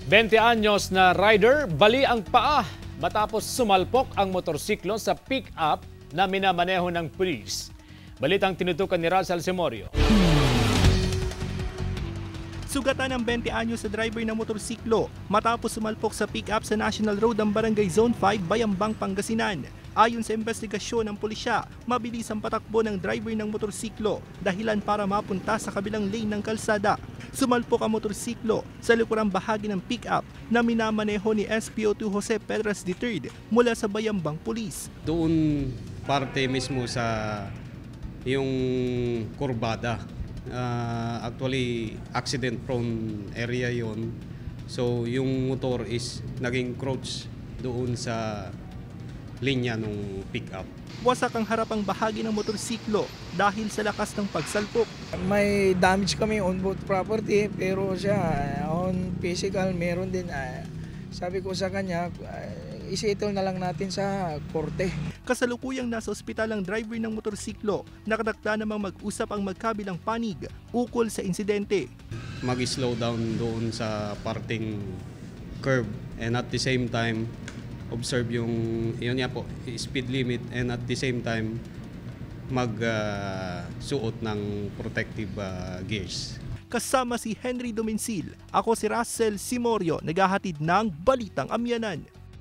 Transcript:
20 anyos na rider, bali ang paa matapos sumalpok ang motorsiklo sa pick-up na minamaneho ng pulis. Balitang tinutukan ni Russell Simorio. Sugatan ng 20 anyos sa driver ng motorsiklo matapos sumalpok sa pick-up sa National Road ng Barangay Zone 5, Bayambang, Pangasinan. Ayon sa investigasyon ng pulisya, mabilis ang patakbo ng driver ng motorsiklo dahilan para mapunta sa kabilang lane ng kalsada. Sumalpok ang motorsiklo sa likurang bahagi ng pick-up na minamaneho ni SPO2 Jose Pedras III mula sa Bayambang Police. Doon parte mismo sa yung kurbada. Actually, accident-prone area yon. So, yung motor is naging crouch doon sa linya ng pick-up. Wasak ang harapang bahagi ng motorsiklo dahil sa lakas ng pagsalpok. May damage kami on both property pero siya on physical meron din. Sabi ko sa kanya, isettle na lang natin sa korte. Kasalukuyang nasa ospital ang driver ng motorsiklo. Nakadakda namang mag-usap ang magkabilang panig ukol sa insidente. Mag-slow down doon sa parting curve and at the same time observe yung yun nga po, speed limit and at the same time suot ng protective gears. Kasama si Henry Domencil, ako si Russell Simorio, naghahatid ng Balitang Amyanan.